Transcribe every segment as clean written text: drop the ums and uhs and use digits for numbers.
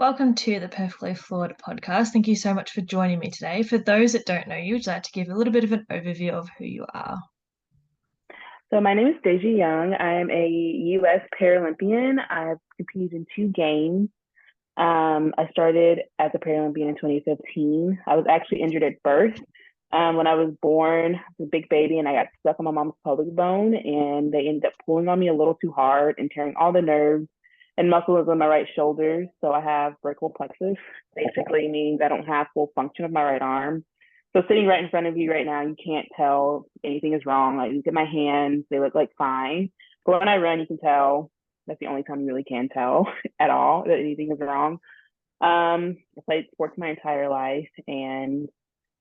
Welcome to the Perfectly Flawed podcast. Thank you so much for joining me today. For those that don't know you, would you like to give a little bit of an overview of who you are? So my name is Deja Young. I am a U.S. Paralympian. I've competed in two games. I started as a Paralympian in 2015. I was actually injured at birth. When I was born, I was a big baby, and I got stuck on my mom's pelvic bone, and they ended up pulling on me a little too hard and tearing all the nerves and muscles in my right shoulder. So I have brachial plexus, basically means I don't have full function of my right arm. So sitting right in front of you right now, you can't tell anything is wrong. Like, look at my hands; they look like fine. But when I run, you can tell. That's the only time you really can tell at all that anything is wrong. I played sports my entire life, and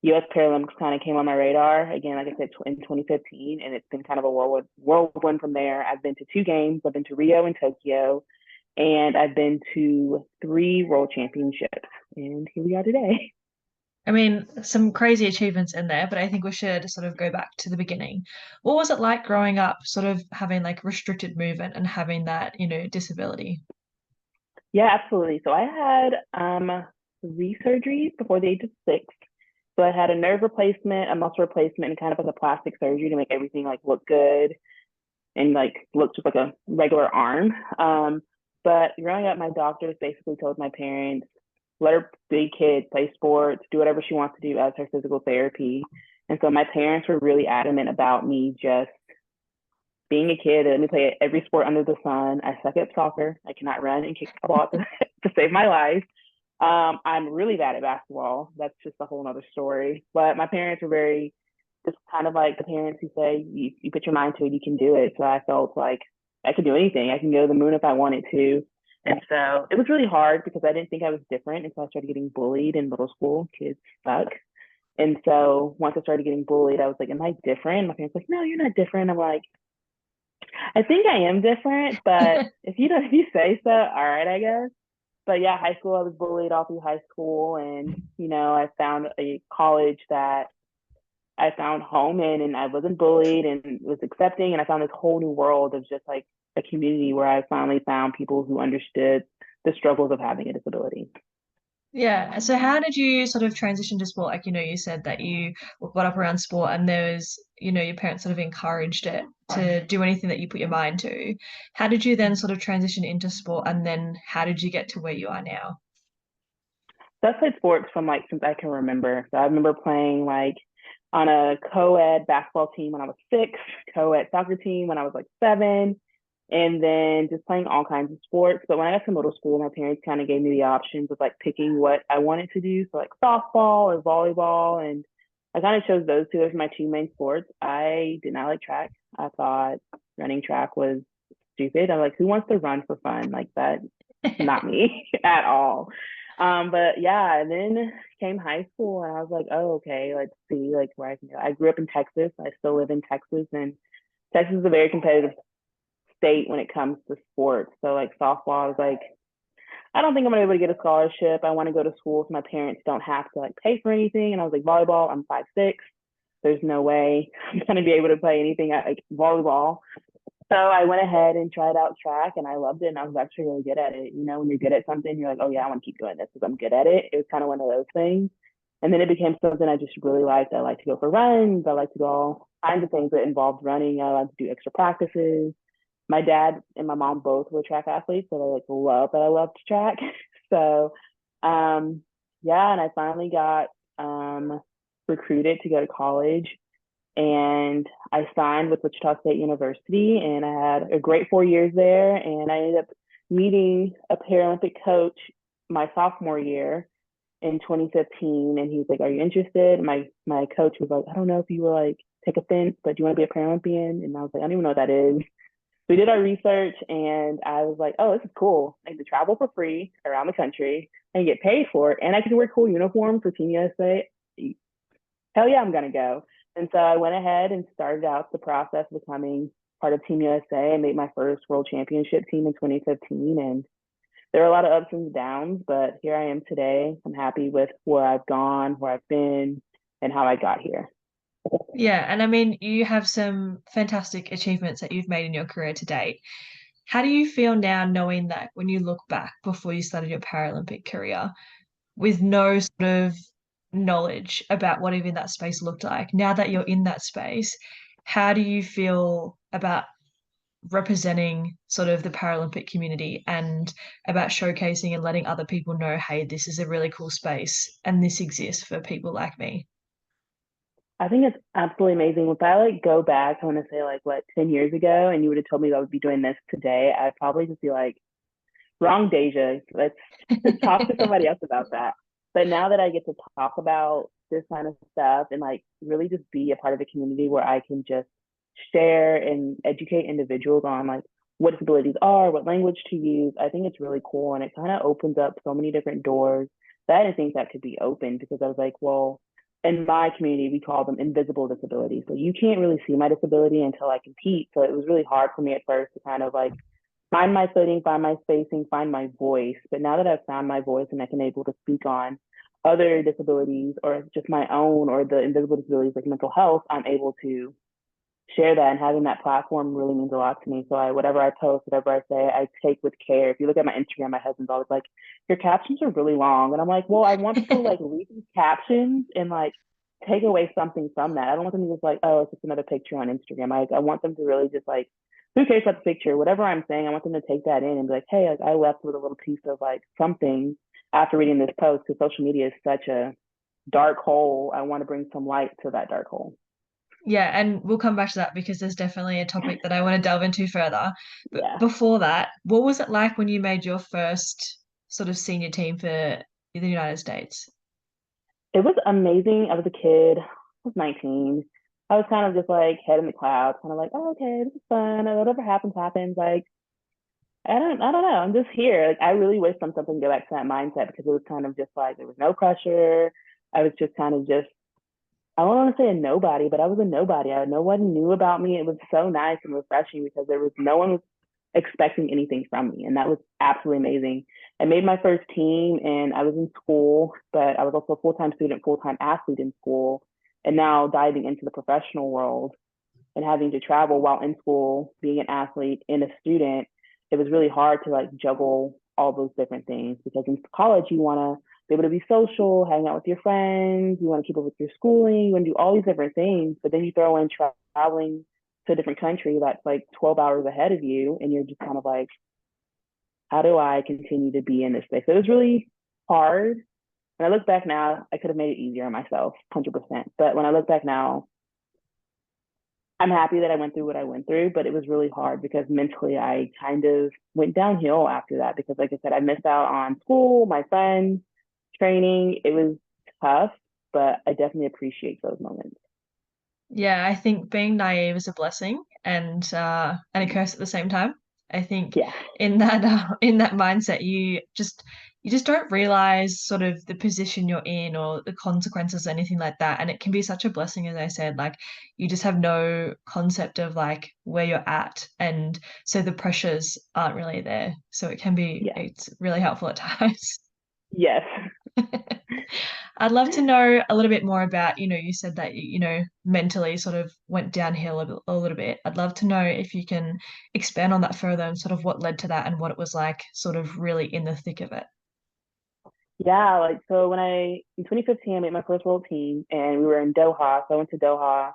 U.S. Paralympics kind of came on my radar again, like I said, in 2015, and it's been kind of a whirlwind from there. I've been to two games. I've been to Rio and Tokyo, and I've been to three world championships, and here we are today. I mean, some crazy achievements in there, but I think we should sort of go back to the beginning. What was it like growing up, sort of having like restricted movement and having that, disability? Yeah, absolutely. So I had three surgeries before the age of six. So I had a nerve replacement, a muscle replacement, and kind of like a plastic surgery to make everything like look good and like look just like a regular arm. But growing up, my doctors basically told my parents, let her be a kid, play sports, do whatever she wants to do as her physical therapy. And so my parents were really adamant about me just being a kid. Let me play every sport under the sun. I suck at soccer. I cannot run and kick the ball to save my life. I'm really bad at basketball. That's just a whole nother story. But my parents were very just kind of like the parents who say you put your mind to it, you can do it. So I felt like I could do anything. I can go to the moon if I wanted to. And so it was really hard because I didn't think I was different until I started getting bullied in middle school. Kids suck. And so once I started getting bullied, I was like, am I different? My parents were like, no, you're not different. I'm like, I think I am different, but if you say so, all right, I guess. But yeah, high school, I was bullied all through high school, and I found a college that I found home in, and I wasn't bullied and was accepting, and I found this whole new world of just like a community where I finally found people who understood the struggles of having a disability. Yeah. So how did you sort of transition to sport? Like, you said that you got up around sport and there was, your parents sort of encouraged it to do anything that you put your mind to. How did you then sort of transition into sport and then how did you get to where you are now? So I played sports from like since I can remember. So I remember playing like on a co-ed basketball team when I was six, co-ed soccer team when I was like seven, and then just playing all kinds of sports. But when I got to middle school, my parents kind of gave me the options of like picking what I wanted to do. So like softball or volleyball. And I kind of chose those two as my two main sports. I did not like track. I thought running track was stupid. I'm like, who wants to run for fun? Like that, not me at all. But yeah, and then came high school and I was like, oh, okay, let's see like where I can go. I grew up in Texas. I still live in Texas, and Texas is a very competitive state when it comes to sports. So like softball, I was like, I don't think I'm gonna be able to get a scholarship. I want to go to school so my parents don't have to like pay for anything. And I was like, volleyball, I'm 5'6". There's no way I'm gonna be able to play anything at like volleyball. So I went ahead and tried out track, and I loved it, and I was actually really good at it. When you're good at something, you're like, oh yeah, I want to keep doing this because I'm good at it. It was kind of one of those things. And then it became something I just really liked. I like to go for runs. I like to do all kinds of things that involved running. I like to do extra practices. My dad and my mom both were track athletes, so they like love that I loved track. So yeah, and I finally got recruited to go to college, and I signed with Wichita State University, and I had a great 4 years there. And I ended up meeting a Paralympic coach my sophomore year in 2015, and he was like, "Are you interested?" My coach was like, "I don't know if you will like take offense, but do you want to be a Paralympian?" And I was like, "I don't even know what that is." We did our research, and I was like, "Oh, this is cool! I get to travel for free around the country and get paid for it, and I get to wear cool uniforms for Team USA. Hell yeah, I'm gonna go." And so I went ahead and started out the process of becoming part of Team USA and made my first world championship team in 2015. And there were a lot of ups and downs, but here I am today. I'm happy with where I've gone, where I've been, and how I got here. Yeah, and I mean, you have some fantastic achievements that you've made in your career to date. How do you feel now knowing that when you look back before you started your Paralympic career with no sort of knowledge about what even that space looked like? Now that you're in that space, how do you feel about representing sort of the Paralympic community and about showcasing and letting other people know, hey, this is a really cool space and this exists for people like me? I think it's absolutely amazing. If I like go back, I want to say like what 10 years ago, and you would have told me that I would be doing this today, I'd probably just be like, wrong, Deja. Let's talk to somebody else about that. But now that I get to talk about this kind of stuff and like really just be a part of the community where I can just share and educate individuals on like what disabilities are, what language to use, I think it's really cool. And it kind of opens up so many different doors that I didn't think that could be open because I was like, well, in my community, we call them invisible disabilities. So you can't really see my disability until I compete. So it was really hard for me at first to kind of like find my footing, find my spacing, find my voice. But now that I've found my voice and I can able to speak on other disabilities or just my own or the invisible disabilities like mental health, I'm able to share that, and having that platform really means a lot to me. So whatever I post, whatever I say, I take with care. If you look at my Instagram, my husband's always like, your captions are really long. And I'm like, well, I want people to like read these captions and like take away something from that. I don't want them to just like, oh, it's just another picture on Instagram. I want them to really just like, who cares about the picture? Whatever I'm saying, I want them to take that in and be like, hey, like, I left with a little piece of like something after reading this post because social media is such a dark hole. I want to bring some light to that dark hole. Yeah, and we'll come back to that because there's definitely a topic that I want to delve into further. But Yeah. before that, what was it like when you made your first sort of senior team for the United States? It was amazing. I was a kid. I was 19. I was kind of just like head in the clouds, kind of like, oh, okay, this is fun. Whatever happens, happens. Like, I don't know. I'm just here. Like, I really wish something could go back to that mindset because it was kind of just like there was no pressure. I was just kind of just, I don't want to say a nobody, but I was a nobody. No one knew about me. It was so nice and refreshing because there was no one was expecting anything from me, and that was absolutely amazing. I made my first team, and I was in school, but I was also a full-time student, full-time athlete in school, and now diving into the professional world and having to travel while in school, being an athlete and a student. It was really hard to like juggle all those different things because in college you want to be able to be social, hang out with your friends, you want to keep up with your schooling, you want to do all these different things, but then you throw in traveling to a different country that's like 12 hours ahead of you, and you're just kind of like, how do I continue to be in this space? So it was really hard. When I look back now, I could have made it easier on myself, 100%. But when I look back now, I'm happy that I went through what I went through, but it was really hard because mentally I kind of went downhill after that because, like I said, I missed out on school, my friends, training. It was tough, but I definitely appreciate those moments. Yeah, I think being naive is a blessing and a curse at the same time. I think Yeah. in that mindset, you just don't realize sort of the position you're in or the consequences or anything like that. And it can be such a blessing, as I said, like you just have no concept of like where you're at, and so the pressures aren't really there. So Yeah. it's really helpful at times. Yes. I'd love to know a little bit more about, you said that mentally sort of went downhill a little bit. I'd love to know if you can expand on that further and sort of what led to that and what it was like sort of really in the thick of it. Yeah, like so when in 2015 I made my first world team and we were in Doha. So I went to Doha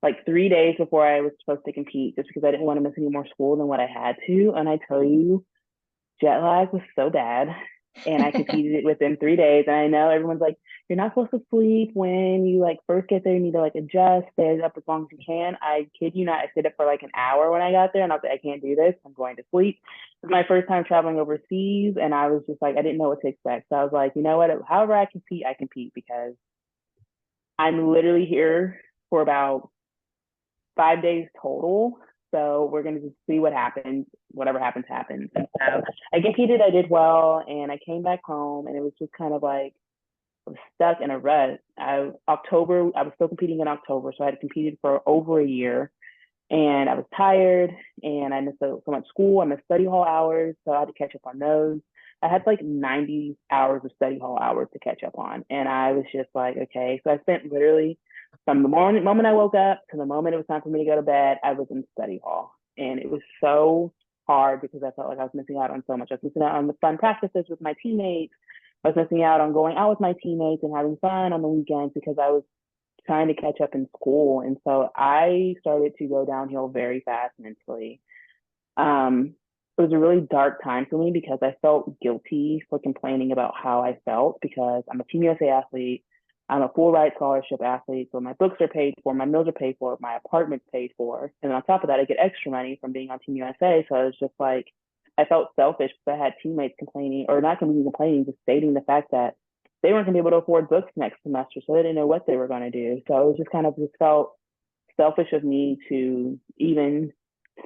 like 3 days before I was supposed to compete just because I didn't want to miss any more school than what I had to. And I tell you, jet lag was so bad. And I competed it within 3 days. And I know everyone's like, you're not supposed to sleep when you like first get there. You need to like adjust, stay up as long as you can. I kid you not, I stayed up for like an hour when I got there and I was like, I can't do this. I'm going to sleep. It was my first time traveling overseas. And I was just like, I didn't know what to expect. So I was like, you know what? However I compete because I'm literally here for about 5 days total. So we're gonna just see what happens. Whatever happens, happens. And so I competed, I did well, and I came back home, and it was just kind of like I was stuck in a rut. I was still competing in October, so I had competed for over a year, and I was tired, and I missed so much school. I missed study hall hours, so I had to catch up on those. I had like 90 hours of study hall hours to catch up on, and I was just like, okay. So I spent literally from the moment I woke up to the moment it was time for me to go to bed, I was in study hall, and it was so hard because I felt like I was missing out on so much. I was missing out on the fun practices with my teammates. I was missing out on going out with my teammates and having fun on the weekends because I was trying to catch up in school. And so I started to go downhill very fast mentally. It was a really dark time for me because I felt guilty for complaining about how I felt because I'm a Team USA athlete. I'm a full ride scholarship athlete. So my books are paid for, my meals are paid for, my apartment's paid for. And on top of that, I get extra money from being on Team USA. So I was just like, I felt selfish because I had teammates complaining, or not complaining, just stating the fact that they weren't going to be able to afford books next semester. So they didn't know what they were going to do. So it was just kind of just felt selfish of me to even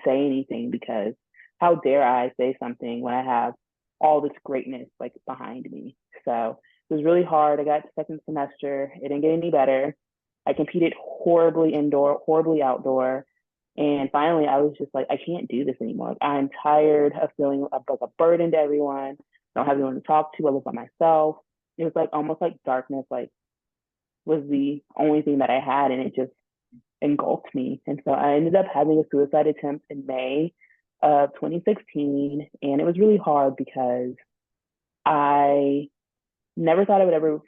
say anything because how dare I say something when I have all this greatness like behind me. So it was really hard. I got to second semester. It didn't get any better. I competed horribly indoor, horribly outdoor. And finally, I was just like, I can't do this anymore. I'm tired of feeling like a burden to everyone. I don't have anyone to talk to. I live by myself. It was like almost like darkness, like was the only thing that I had, and it just engulfed me. And so I ended up having a suicide attempt in May of 2016. And it was really hard because I never thought I would ever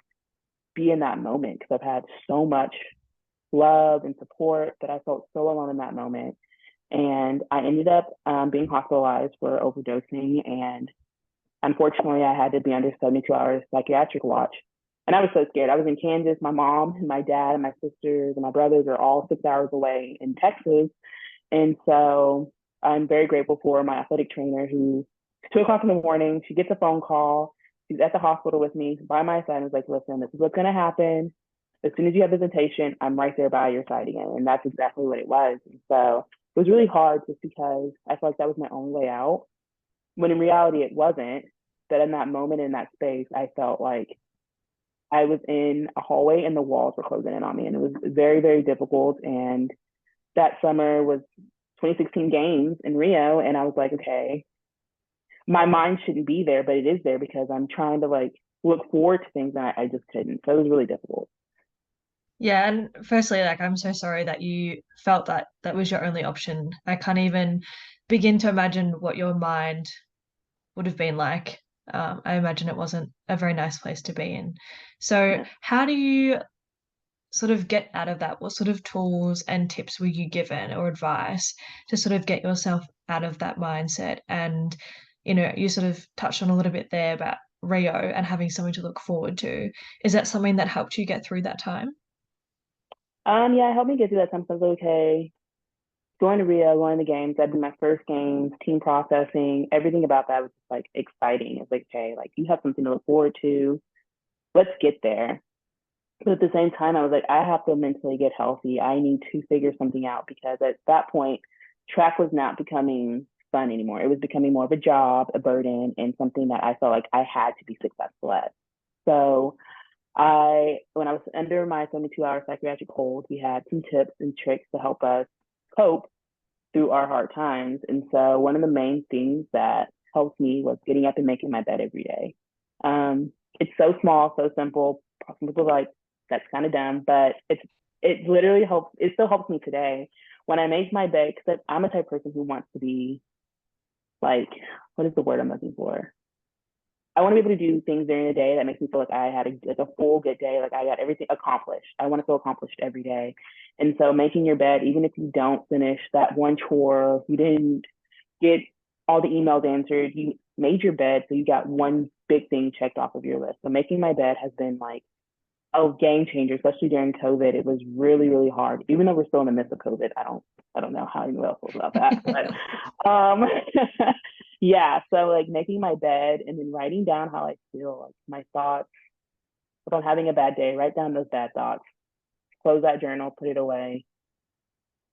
be in that moment because I've had so much love and support, but I felt so alone in that moment. And I ended up being hospitalized for overdosing. And unfortunately, I had to be under 72 hours psychiatric watch. And I was so scared. I was in Kansas. My mom and my dad and my sisters and my brothers are all 6 hours away in Texas. And so I'm very grateful for my athletic trainer who, 2 o'clock in the morning, she gets a phone call. She's at the hospital with me by my side and was like, listen, this is what's going to happen. As soon as you have visitation, I'm right there by your side again. And that's exactly what it was. And so it was really hard just because I felt like that was my only way out. When in reality, it wasn't. That in that moment, in that space, I felt like I was in a hallway and the walls were closing in on me. And it was very, very difficult. And that summer was 2016 games in Rio. And I was like, okay, my mind shouldn't be there, but it is there because I'm trying to like look forward to things and I just couldn't. So it was really difficult. Yeah, and firstly, like I'm so sorry that you felt that that was your only option. I can't even begin to imagine what your mind would have been like. I imagine it wasn't a very nice place to be in. So, Yeah. how do you sort of get out of that? What sort of tools and tips were you given or advice to sort of get yourself out of that mindset? And, you sort of touched on a little bit there about Rio and having something to look forward to. Is that something that helped you get through that time? Yeah, it helped me get through that time. So I was like, okay, going to Rio, going to the games, that'd be my first games, team processing, everything about that was just like exciting. It's like, okay, like you have something to look forward to. Let's get there. But at the same time, I was like, I have to mentally get healthy. I need to figure something out because at that point, track was not becoming fun anymore. It was becoming more of a job, a burden, and something that I felt like I had to be successful at. So when I was under my 72-hour psychiatric hold, we had some tips and tricks to help us cope through our hard times. And so one of the main things that helped me was getting up and making my bed every day. It's so small, so simple. Some people are like, that's kind of dumb, but it literally helps. It still helps me today when I make my bed because I'm a type of person who wants to be like, what is the word I'm looking for? I want to be able to do things during the day that makes me feel like I had a full good day, like I got everything accomplished. I want to feel accomplished every day. And so making your bed, even if you don't finish that one chore, you didn't get all the emails answered, you made your bed, so you got one big thing checked off of your list. So making my bed has been like a game changer, especially during COVID. It was really, really hard. Even though we're still in the midst of COVID, I don't know how anyone else feels about that. But yeah, so like making my bed and then writing down how I feel, like my thoughts. If I'm having a bad day, write down those bad thoughts, close that journal, put it away,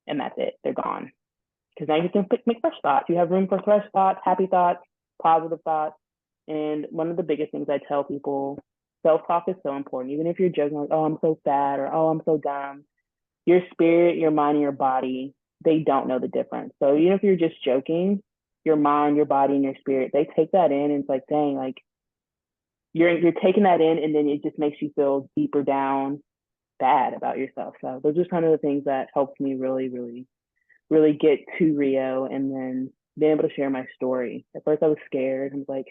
and that's it. They're gone. Because now you can make fresh thoughts. You have room for fresh thoughts, happy thoughts, positive thoughts. And one of the biggest things I tell people, self-talk is so important. Even if you're joking like, oh, I'm so sad or oh, I'm so dumb, your spirit, your mind, and your body, they don't know the difference. So even if you're just joking, your mind, your body, and your spirit, they take that in and it's like, dang, like you're taking that in and then it just makes you feel deeper down bad about yourself. So those are kind of the things that helped me really, really, really get to Rio and then being able to share my story. At first I was scared. I was like,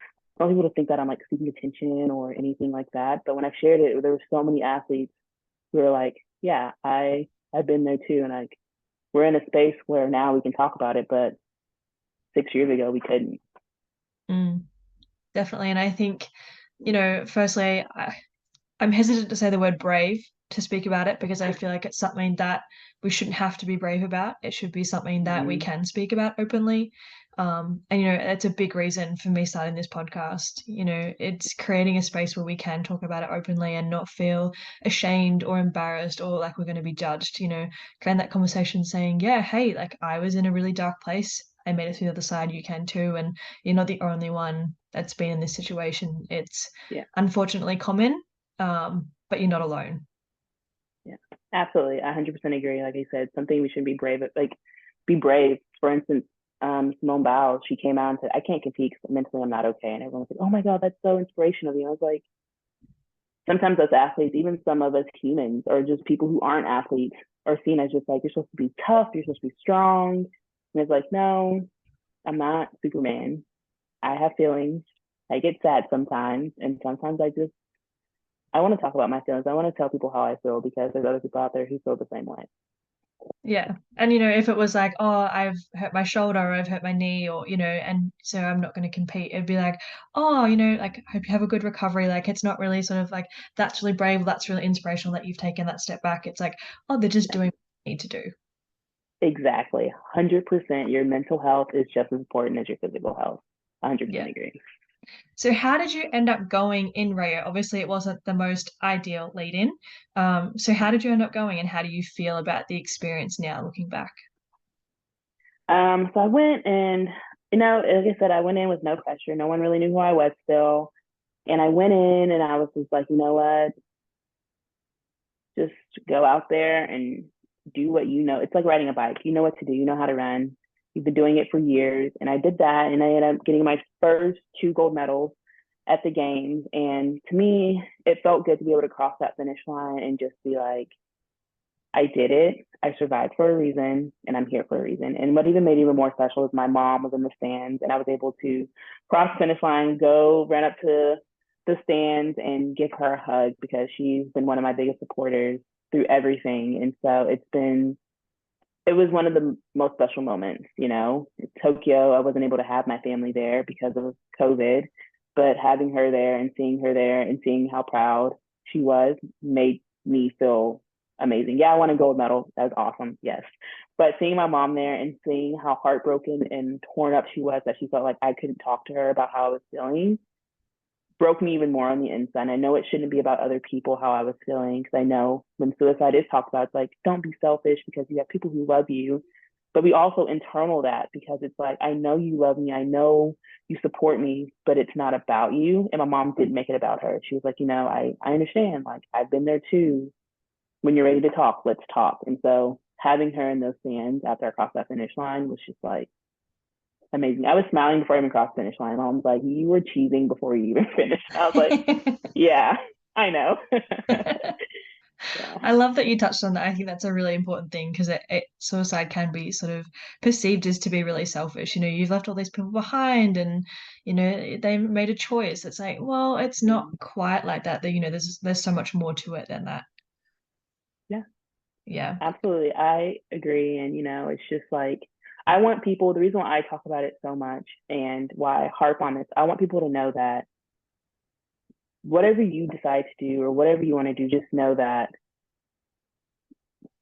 I don't want people to think that I'm like seeking attention or anything like that. But when I shared it, there were so many athletes who were like, yeah, I've been there too. And like, we're in a space where now we can talk about it, but 6 years ago we couldn't. Mm, definitely. And I think, firstly, I'm hesitant to say the word brave to speak about it because I feel like it's something that we shouldn't have to be brave about. It should be something that we Mm-hmm. can speak about openly. And that's a big reason for me starting this podcast. It's creating a space where we can talk about it openly and not feel ashamed or embarrassed or like we're going to be judged. Creating that conversation saying, yeah, hey, like I was in a really dark place. I made it through the other side. You can too. And you're not the only one that's been in this situation. It's Yeah. unfortunately common, but you're not alone. Yeah, absolutely. I 100% agree. Like I said, something we should be brave at, like be brave. For instance, Simone Biles, she came out and said, I can't compete because mentally I'm not okay. And everyone's like, oh my God, that's so inspirational of you. I was like, sometimes us athletes, even some of us humans, or just people who aren't athletes, are seen as just like, you're supposed to be tough, you're supposed to be strong. And it's like, no, I'm not Superman. I have feelings. I get sad sometimes. And sometimes I want to talk about my feelings. I want to tell people how I feel because there's other people out there who feel the same way. Yeah. And if it was like, oh, I've hurt my shoulder or I've hurt my knee or, and so I'm not going to compete, it'd be like, oh, like, hope you have a good recovery. Like, it's not really sort of like, that's really brave. That's really inspirational that you've taken that step back. It's like, oh, they're just doing what they need to do. Exactly. 100%. Your mental health is just as important as your physical health. 100% Yeah. agree. So how did you end up going in Rio? Obviously, it wasn't the most ideal lead in. So how did you end up going and how do you feel about the experience now looking back? So I went and, like I said, I went in with no pressure. No one really knew who I was still. And I went in and I was just like, you know what? Just go out there and do what you know. It's like riding a bike. You know what to do. You know how to run. You've been doing it for years. And I did that and I ended up getting my first two gold medals at the games. And to me, it felt good to be able to cross that finish line and just be like, I did it. I survived for a reason and I'm here for a reason. And what even made it even more special is my mom was in the stands and I was able to cross the finish line, go run up to the stands and give her a hug because she's been one of my biggest supporters through everything. And so it was one of the most special moments, Tokyo, I wasn't able to have my family there because of COVID, but having her there and seeing her there and seeing how proud she was made me feel amazing. Yeah, I won a gold medal. That was awesome. Yes. But seeing my mom there and seeing how heartbroken and torn up she was that she felt like I couldn't talk to her about how I was feeling broke me even more on the inside. And I know it shouldn't be about other people, how I was feeling, because I know when suicide is talked about, it's like, don't be selfish because you have people who love you. But we also internal that because it's like, I know you love me. I know you support me, but it's not about you. And my mom didn't make it about her. She was like, I understand. Like, I've been there too. When you're ready to talk, let's talk. And so having her in those stands after I crossed that finish line was just like amazing. I was smiling before I even crossed the finish line. Mom was like, you were cheesing before you even finished. I was like, yeah, I know. Yeah. I love that you touched on that. I think that's a really important thing because suicide can be sort of perceived as to be really selfish. You've left all these people behind and, they made a choice. It's like, well, it's not quite like that. That, there's so much more to it than that. Yeah, Yeah. absolutely. I agree. And, it's just like, I want people, the reason why I talk about it so much and why I harp on this, I want people to know that whatever you decide to do or whatever you want to do, just know that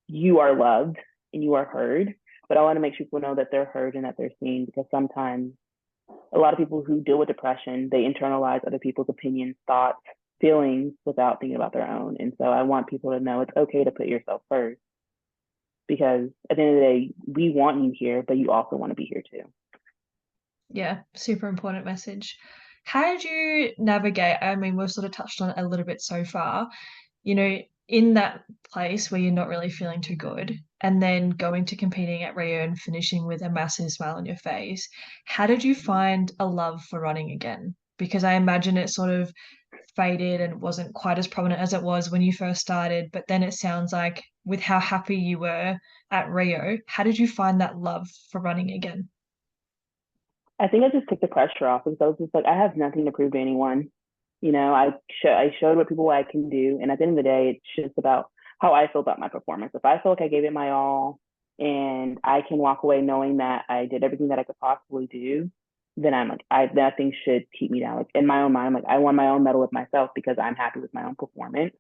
you are loved and you are heard. But I want to make sure people know that they're heard and that they're seen because sometimes a lot of people who deal with depression, they internalize other people's opinions, thoughts, feelings without thinking about their own. And so I want people to know it's okay to put yourself first because at the end of the day, we want you here, but you also want to be here too. Yeah. Super important message. How did you navigate? I mean, we've sort of touched on it a little bit so far. In that place where you're not really feeling too good, and then going to competing at Rio and finishing with a massive smile on your face, how did you find a love for running again? Because I imagine it sort of faded and wasn't quite as prominent as it was when you first started, but then it sounds like with how happy you were at Rio, how did you find that love for running again? I think I just took the pressure off because I was just like, I have nothing to prove to anyone. I showed what people I can do, and at the end of the day, it's just about how I feel about my performance. If I feel like I gave it my all, and I can walk away knowing that I did everything that I could possibly do, then I'm like, I nothing should keep me down. Like in my own mind, I'm like, I won my own medal with myself because I'm happy with my own performance.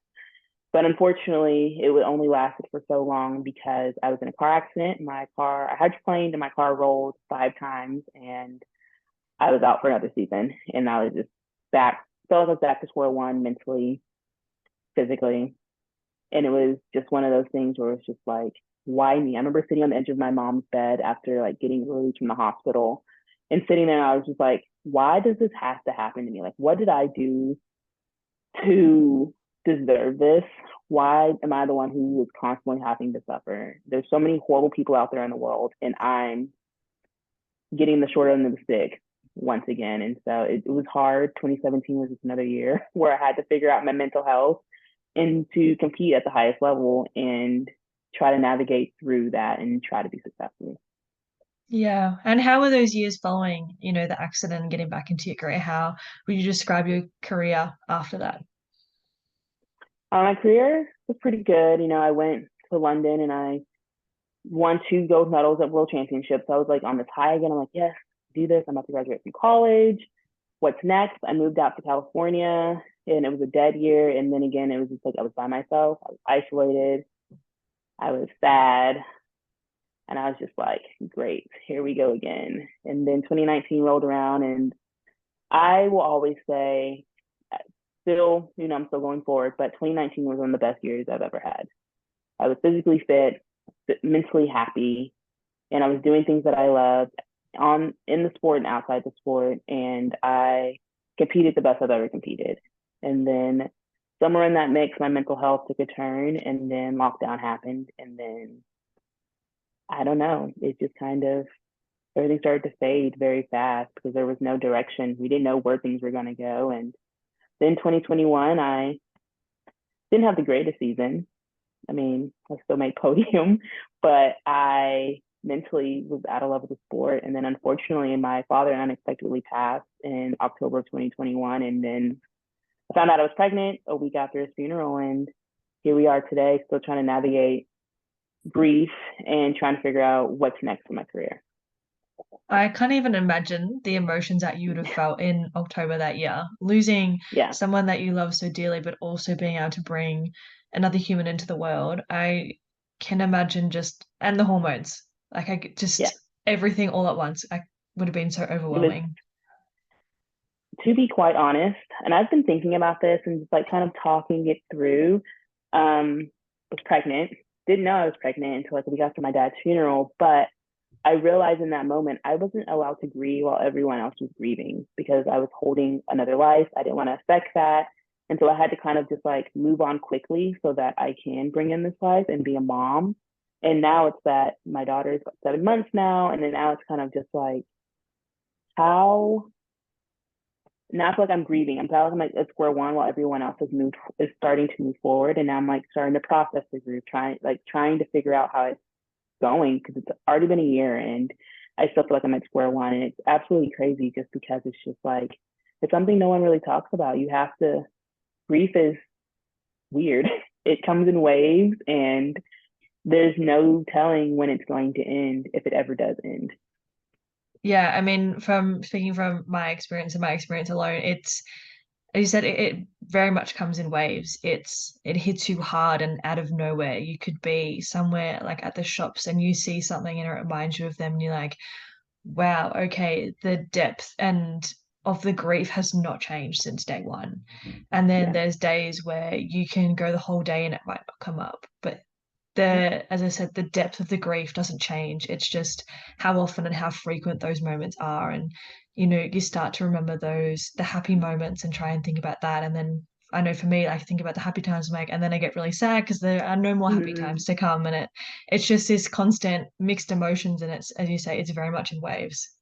But unfortunately, it would only lasted for so long because I was in a car accident. I hydroplaned and my car rolled 5 times, and I was out for another season. And I was just back, felt like I was back to square one mentally, physically. And it was just one of those things where it's just like, why me? I remember sitting on the edge of my mom's bed after like getting released from the hospital and sitting there. And I was just like, why does this have to happen to me? Like, what did I do to deserve this? Why am I the one who is constantly having to suffer? There's so many horrible people out there in the world, and I'm getting the short end of the stick once again. And so it was hard. 2017 was just another year where I had to figure out my mental health and to compete at the highest level and try to navigate through that and try to be successful. Yeah. And how were those years following, the accident and getting back into your career? How would you describe your career after that? My career was pretty good. I went to London and I won 2 gold medals at World Championships. I was like on this high again. I'm like, yes, do this. I'm about to graduate from college. What's next? I moved out to California and it was a dead year. And then again, it was just like I was by myself. I was isolated. I was sad. And I was just like, great, here we go again. And then 2019 rolled around, and I will always say, still, I'm still going forward, but 2019 was one of the best years I've ever had. I was physically fit, mentally happy, and I was doing things that I loved in the sport and outside the sport, and I competed the best I've ever competed. And then somewhere in that mix, my mental health took a turn, and then lockdown happened, and then I don't know, it just kind of everything started to fade very fast because there was no direction. We didn't know where things were going to go, and then 2021, I didn't have the greatest season. I mean, I still made podium, but I mentally was out of love with the sport. And then unfortunately, my father unexpectedly passed in October of 2021. And then I found out I was pregnant a week after his funeral. And here we are today, still trying to navigate grief and trying to figure out what's next for my career. I can't even imagine the emotions that you would have felt in October that year, losing Yeah. someone that you love so dearly, but also being able to bring another human into the world. I can imagine and the hormones, like Yeah. just everything all at once. I would have been so It was, overwhelming. to be quite honest, and I've been thinking about this and just like kind of talking it through. Was pregnant. Didn't know I was pregnant until like a week after my dad's funeral, but I realized in that moment I wasn't allowed to grieve while everyone else was grieving because I was holding another life. I didn't want to affect that. And so I had to kind of just like move on quickly so that I can bring in this life and be a mom. And now it's that my daughter is about 7 months now. And then now it's kind of just like, how now I feel like I'm grieving. I'm like I'm like at square one while everyone else is starting to move forward. And now I'm like starting to process the grief, trying to figure out how it's going because it's already been a year and I still feel like I'm at square one. And it's absolutely crazy just because it's just like it's something no one really talks about. You have to grief is weird. It comes in waves and there's no telling when it's going to end if it ever does end. Yeah, I mean, from speaking from my experience and my experience alone, it's as you said, it very much comes in waves. It hits you hard and out of nowhere. You could be somewhere like at the shops and you see something and it reminds you of them, and you're like, wow, okay, the depth and of the grief has not changed since day one. And then Yeah. there's days where you can go the whole day and it might not come up, but Yeah. as I said, the depth of the grief doesn't change. It's just how often and how frequent those moments are. And, you start to remember the happy moments and try and think about that. And then I know for me, I think about the happy times, Meg, and then I get really sad because there are no more happy Mm-hmm. times to come. And it's just this constant mixed emotions. And it's, as you say, it's very much in waves.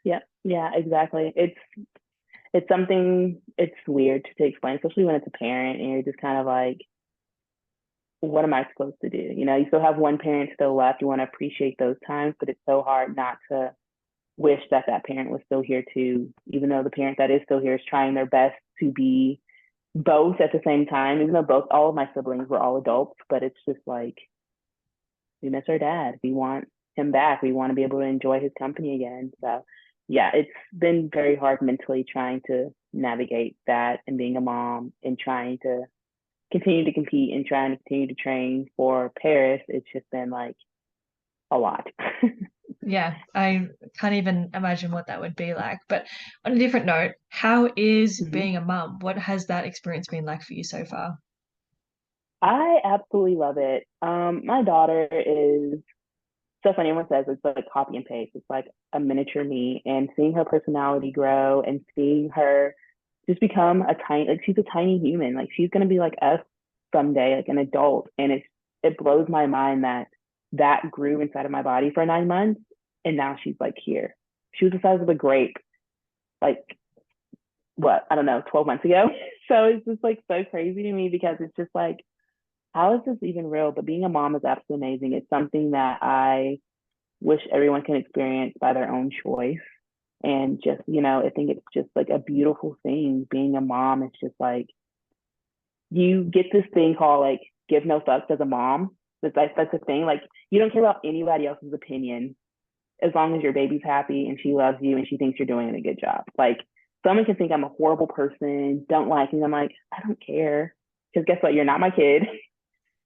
Yeah. Yeah, exactly. It's something it's weird to explain, especially when it's a parent and you're just kind of like, what am I supposed to do? You still have one parent still left. You want to appreciate those times, but it's so hard not to wish that that parent was still here too, even though the parent that is still here is trying their best to be both at the same time, even though all of my siblings were all adults, but it's just like, we miss our dad. We want him back. We want to be able to enjoy his company again. So yeah, it's been very hard mentally trying to navigate that and being a mom and trying to continue to compete and trying to continue to train for Paris. It's just been like a lot. Yeah, I can't even imagine what that would be like. But on a different note, how is Mhm. being a mum? What has that experience been like for you so far? I absolutely love it. My daughter is so funny. Everyone says it's like copy and paste. It's like a miniature me, and seeing her personality grow and seeing her just become a tiny, like she's a tiny human. Like she's gonna be like us someday, like an adult. And it blows my mind that that grew inside of my body for 9 months, and now she's like here. She was the size of a grape, like what, I don't know, 12 months ago. So it's just like so crazy to me because it's just like, how is this even real? But being a mom is absolutely amazing. It's something that I wish everyone can experience by their own choice. And just, I think it's just like a beautiful thing. Being a mom, it's just like you get this thing called like give no fucks as a mom. That's the thing. Like you don't care about anybody else's opinion as long as your baby's happy and she loves you and she thinks you're doing a good job. Like someone can think I'm a horrible person, don't like me. I'm like, I don't care. Because guess what? You're not my kid.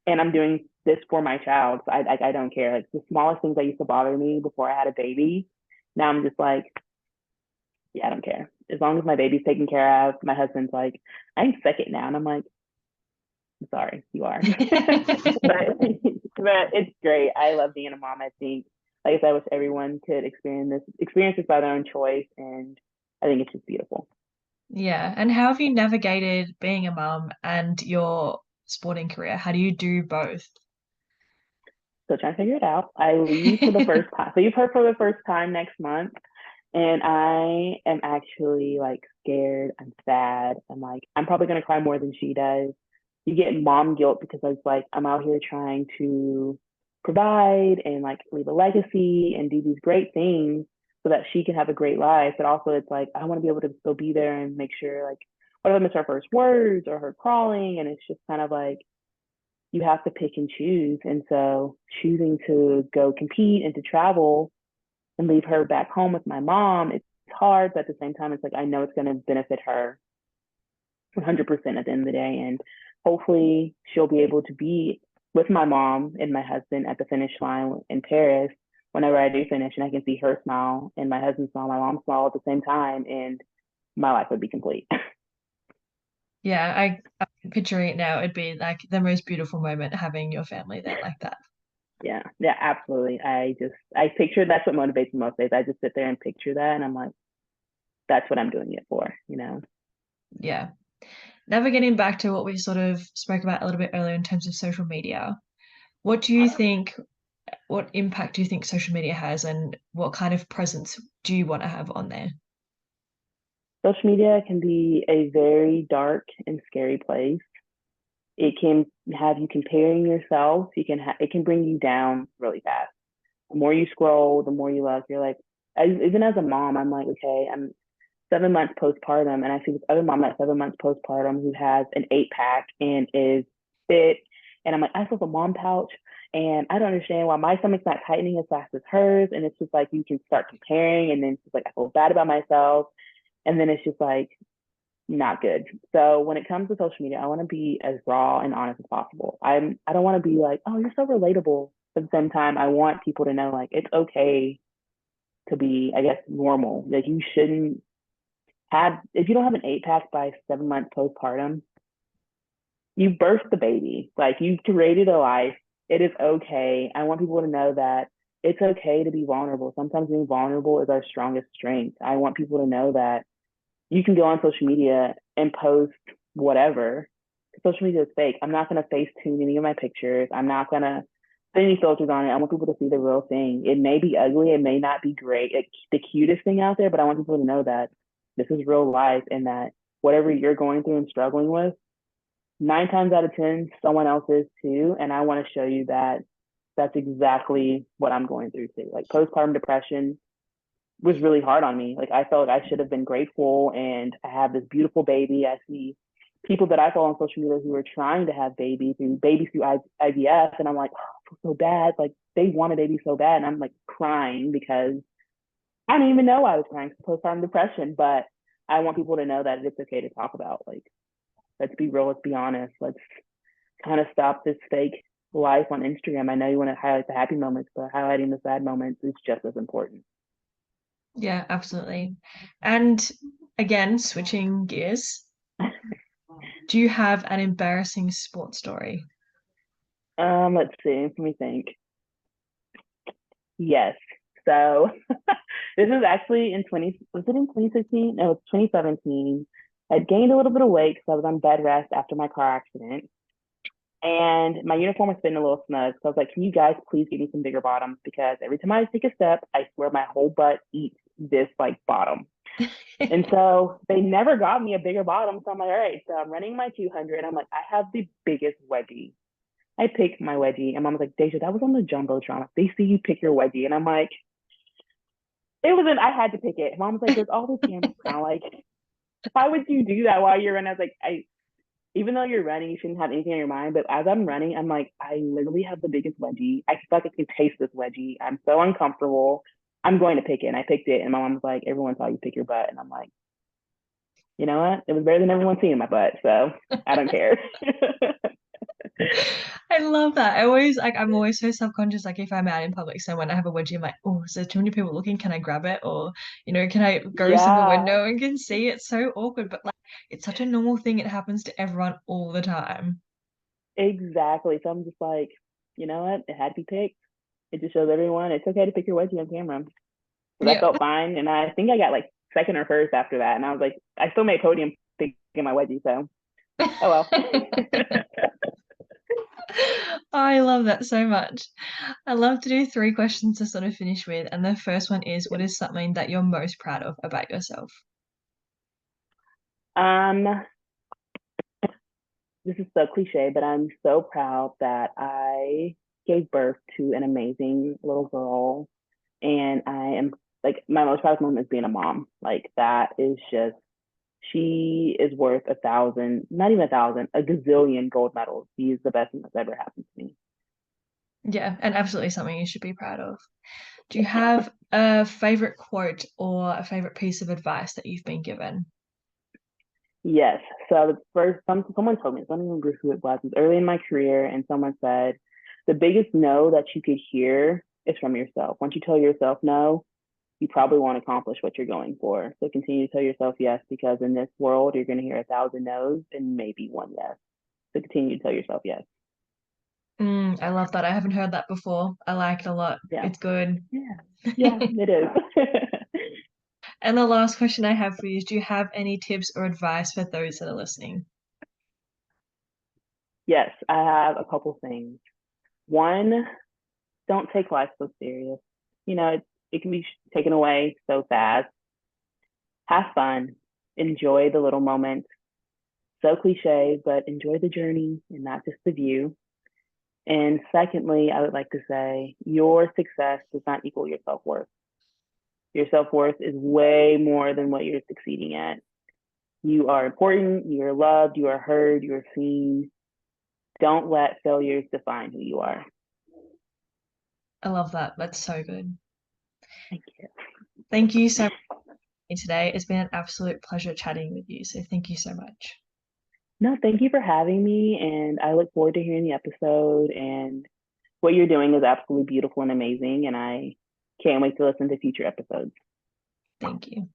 And I'm doing this for my child. So I don't care. Like the smallest things that used to bother me before I had a baby. Now I'm just like, yeah, I don't care. As long as my baby's taken care of, my husband's like, I'm second now. And I'm like, I'm sorry, you are. but it's great. I love being a mom. I think, like I said, I wish everyone could experience this by their own choice. And I think it's just beautiful. Yeah. And how have you navigated being a mum and your sporting career? How do you do both? So trying to figure it out. I leave for the first time. So you've heard for the first time next month. And I am actually like scared. I'm sad. I'm like, I'm probably gonna cry more than she does. You get mom guilt because I was like, I'm out here trying to provide and like leave a legacy and do these great things so that she can have a great life. But also it's like I want to be able to still be there and make sure like what if I miss her first words or her crawling? And it's just kind of like you have to pick and choose. And so choosing to go compete and to travel and leave her back home with my mom, it's hard, but at the same time, it's like I know it's going to benefit her 100% at the end of the day. And hopefully, she'll be able to be with my mom and my husband at the finish line in Paris whenever I do finish, and I can see her smile and my husband smile, my mom smile at the same time, and my life would be complete. Yeah, I'm picturing it now. It'd be like the most beautiful moment having your family there like that. Yeah, absolutely. I picture that's what motivates me most days. I just sit there and picture that, and I'm like, that's what I'm doing it for. Yeah. Navigating back to what we sort of spoke about a little bit earlier in terms of social media, what do you think, what impact do you think social media has, and what kind of presence do you want to have on there? Social media can be a very dark and scary place. It can have you comparing yourself. It can bring you down really fast. The more you scroll, the more you look. You're like, even as a mom, I'm like, okay, I'm 7 months postpartum, and I see this other mom that's 7 months postpartum who has an 8 pack and is fit, and I'm like, I feel a mom pouch, and I don't understand why my stomach's not tightening as fast as hers, and it's just like you can start comparing, and then it's just like I feel bad about myself, and then it's just like not good. So when it comes to social media, I want to be as raw and honest as possible. I don't want to be like, oh, you're so relatable. But at the same time, I want people to know like it's okay to be, I guess, normal. Like you shouldn't have if you don't have an 8 pack by 7 months postpartum, you birthed the baby. Like you've created a life. It is okay. I want people to know that it's okay to be vulnerable. Sometimes being vulnerable is our strongest strength. I want people to know that you can go on social media and post whatever. Social media is fake. I'm not going to face tune any of my pictures. I'm not going to put any filters on it. I want people to see the real thing. It may be ugly. It may not be great. It's the cutest thing out there, but I want people to know that this is real life and that whatever you're going through and struggling with, 9 times out of 10, someone else is too. And I want to show you that that's exactly what I'm going through too. Like postpartum depression, was really hard on me. Like I felt like I should have been grateful, and I have this beautiful baby. I see people that I follow on social media who are trying to have babies through IVF, and I'm like, oh, I feel so bad. Like they want a baby so bad, and I'm like crying because I didn't even know I was crying from postpartum depression. But I want people to know that it's okay to talk about. Like, let's be real, let's be honest, let's kind of stop this fake life on Instagram. I know you want to highlight the happy moments, but highlighting the sad moments is just as important. Yeah, absolutely. And again, switching gears, do you have an embarrassing sports story? Let's see. Let me think. Yes. So this was actually in 2016? No, it's 2017. I'd gained a little bit of weight because I was on bed rest after my car accident. And my uniform was fitting a little snug. So I was like, can you guys please give me some bigger bottoms? Because every time I take a step, I swear my whole butt eats this like bottom. And so they never got me a bigger bottom. So I'm like, all right, so I'm running my 200. And I'm like, I have the biggest wedgie. I picked my wedgie, and mom was like, Deja, that was on the jumbotron. They see you pick your wedgie. And I'm like, it wasn't, I had to pick it. Mom was like, there's all this cameras now. Like, why would you do that while you're running? I was like, even though you're running, you shouldn't have anything on your mind. But as I'm running, I'm like, I literally have the biggest wedgie. I feel like I can taste this wedgie. I'm so uncomfortable. I'm going to pick it. And I picked it. And my mom was like, everyone saw you pick your butt. And I'm like, you know what? It was better than everyone seeing my butt. So I don't care. I love that. I'm always so self-conscious. Like if I'm out in public, so when I have a wedgie, I'm like, oh, is there too many people looking? Can I grab it? Or, can I go to the Yeah, window and can see? It's so awkward, but like it's such a normal thing. It happens to everyone all the time. exactly. So I'm just like, you know what? It had to be picked. It just shows everyone it's okay to pick your wedgie on camera. Because I Yeah. felt fine. And I think I got like second or first after that. And I was like, I still made podium picking my wedgie. So, oh well. I love that so much. I love to do three questions to sort of finish with. And the first one is, what is something that you're most proud of about yourself? um, this is so cliche, but I'm so proud that I gave birth to an amazing little girl. And I am like, my most proud moment is being a mom. Like, that is just, she is worth 1,000, not even 1,000, a gazillion gold medals. She's the best thing that's ever happened to me. Yeah, and absolutely something you should be proud of. Do you have a favorite quote or a favorite piece of advice that you've been given? Yes. So the first, someone told me, I don't remember who it was early in my career, and someone said, the biggest no that you could hear is from yourself. Once you tell yourself no, you probably won't accomplish what you're going for. So continue to tell yourself yes, because in this world, you're going to hear 1,000 no's and maybe one yes. So continue to tell yourself yes. I love that. I haven't heard that before. I like it a lot. Yeah. It's good. Yeah. Yeah, it is. And the last question I have for you is, do you have any tips or advice for those that are listening? Yes, I have a couple things. One, don't take life so serious. It can be taken away so fast. Have fun. Enjoy the little moments. So cliche, but enjoy the journey and not just the view. And secondly, I would like to say your success does not equal your self worth. Your self worth is way more than what you're succeeding at. You are important, you are loved, you are heard, you are seen. Don't let failures define who you are. I love that. That's so good. Thank you. Thank you so much today. It's been an absolute pleasure chatting with you. So thank you so much. No, thank you for having me. And I look forward to hearing the episode. And what you're doing is absolutely beautiful and amazing. And I can't wait to listen to future episodes. Thank you.